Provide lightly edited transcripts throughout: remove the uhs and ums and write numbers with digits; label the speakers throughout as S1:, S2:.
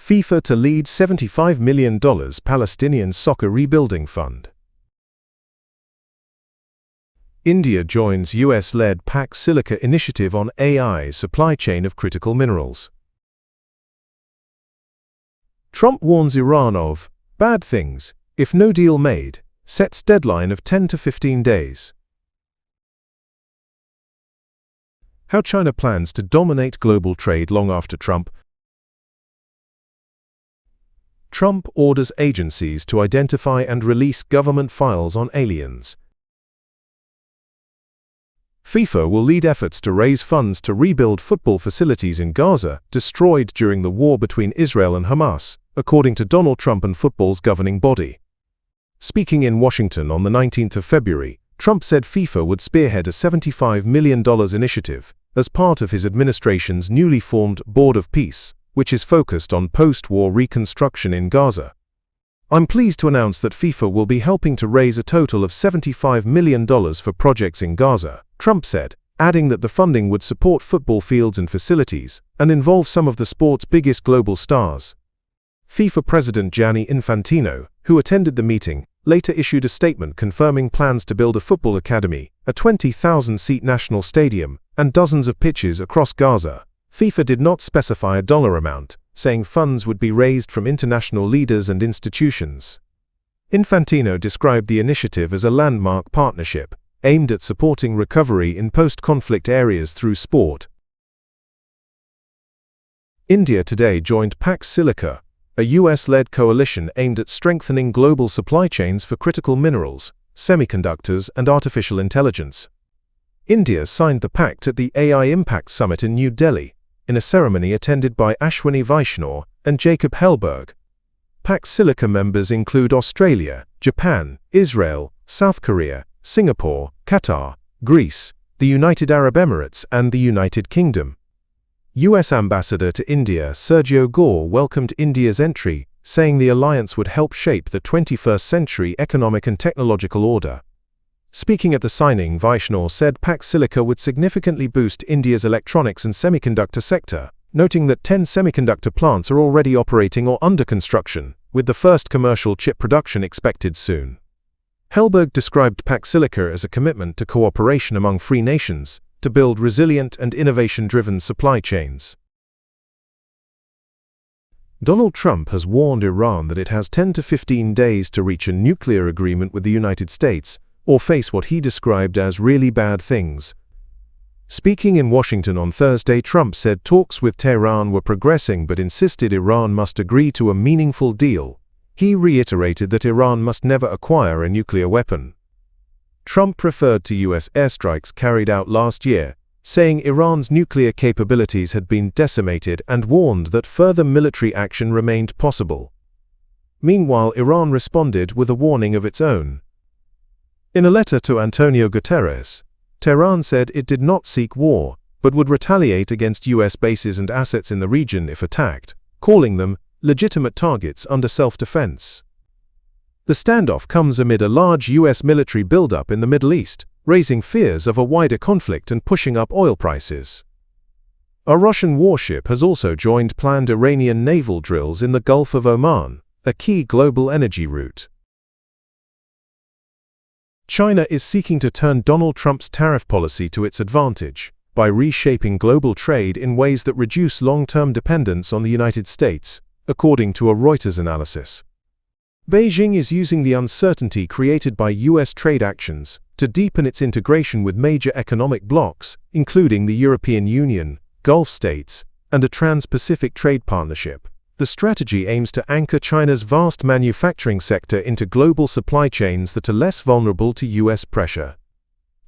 S1: FIFA to lead $75 million Palestinian soccer rebuilding fund. India joins US-led Pax Silica initiative on AI supply chain of critical minerals. Trump warns Iran of bad things if no deal made, sets deadline of 10 to 15 days. How China plans to dominate global trade long after Trump. Trump orders agencies to identify and release government files on aliens. FIFA will lead efforts to raise funds to rebuild football facilities in Gaza, destroyed during the war between Israel and Hamas, according to Donald Trump and football's governing body. Speaking in Washington on the 19th of February, Trump said FIFA would spearhead a $75 million initiative as part of his administration's newly formed Board of Peace, which is focused on post-war reconstruction in Gaza. I'm pleased to announce that FIFA will be helping to raise a total of $75 million for projects in Gaza, Trump said, adding that the funding would support football fields and facilities and involve some of the sport's biggest global stars. FIFA President Gianni Infantino, who attended the meeting, later issued a statement confirming plans to build a football academy, a 20,000-seat national stadium, and dozens of pitches across Gaza. FIFA did not specify a dollar amount, saying funds would be raised from international leaders and institutions. Infantino described the initiative as a landmark partnership, aimed at supporting recovery in post-conflict areas through sport. India today joined Pax Silica, a US-led coalition aimed at strengthening global supply chains for critical minerals, semiconductors, and artificial intelligence. India signed the pact at the AI Impact Summit in New Delhi, in a ceremony attended by Ashwini Vaishnaw and Jacob Hellberg. Pax Silica members include Australia, Japan, Israel, South Korea, Singapore, Qatar, Greece, the United Arab Emirates, and the United Kingdom. US Ambassador to India Sergio Gore welcomed India's entry, saying the alliance would help shape the 21st century economic and technological order. Speaking at the signing, Vaishnaw said Pax Silica would significantly boost India's electronics and semiconductor sector, noting that 10 semiconductor plants are already operating or under construction, with the first commercial chip production expected soon. Hellberg described Pax Silica as a commitment to cooperation among free nations to build resilient and innovation-driven supply chains. Donald Trump has warned Iran that it has 10 to 15 days to reach a nuclear agreement with the United States, or face what he described as really bad things. Speaking in Washington on Thursday, Trump said talks with Tehran were progressing but insisted Iran must agree to a meaningful deal. He reiterated that Iran must never acquire a nuclear weapon. Trump referred to US airstrikes carried out last year, saying Iran's nuclear capabilities had been decimated and warned that further military action remained possible. Meanwhile, Iran responded with a warning of its own. In a letter to Antonio Guterres, Tehran said it did not seek war, but would retaliate against US bases and assets in the region if attacked, calling them legitimate targets under self-defense. The standoff comes amid a large US military buildup in the Middle East, raising fears of a wider conflict and pushing up oil prices. A Russian warship has also joined planned Iranian naval drills in the Gulf of Oman, a key global energy route. China is seeking to turn Donald Trump's tariff policy to its advantage by reshaping global trade in ways that reduce long-term dependence on the United States, according to a Reuters analysis. Beijing is using the uncertainty created by US trade actions to deepen its integration with major economic blocs, including the European Union, Gulf states, and a Trans-Pacific Trade Partnership. The strategy aims to anchor China's vast manufacturing sector into global supply chains that are less vulnerable to US pressure.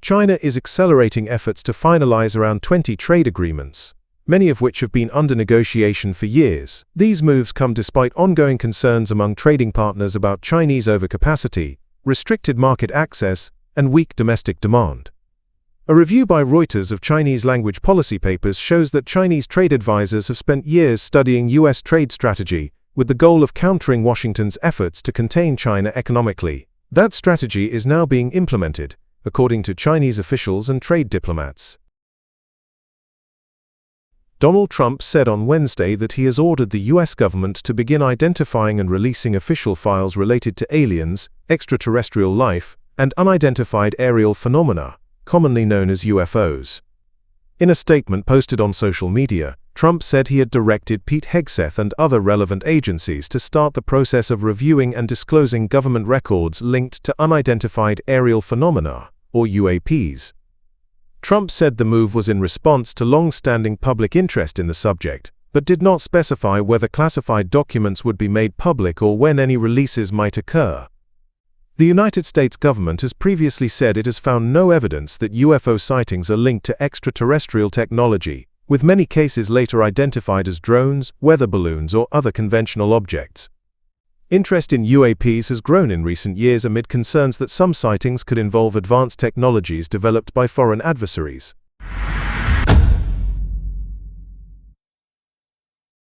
S1: China is accelerating efforts to finalize around 20 trade agreements, many of which have been under negotiation for years. These moves come despite ongoing concerns among trading partners about Chinese overcapacity, restricted market access, and weak domestic demand. A review by Reuters of Chinese language policy papers shows that Chinese trade advisors have spent years studying US trade strategy with the goal of countering Washington's efforts to contain China economically. That strategy is now being implemented, according to Chinese officials and trade diplomats. Donald Trump said on Wednesday that he has ordered the U.S. government to begin identifying and releasing official files related to aliens, extraterrestrial life, and unidentified aerial phenomena, commonly known as UFOs. In a statement posted on social media, Trump said he had directed Pete Hegseth and other relevant agencies to start the process of reviewing and disclosing government records linked to unidentified aerial phenomena, or UAPs. Trump said the move was in response to long-standing public interest in the subject, but did not specify whether classified documents would be made public or when any releases might occur. The United States government has previously said it has found no evidence that UFO sightings are linked to extraterrestrial technology, with many cases later identified as drones, weather balloons, or other conventional objects. Interest in UAPs has grown in recent years amid concerns that some sightings could involve advanced technologies developed by foreign adversaries.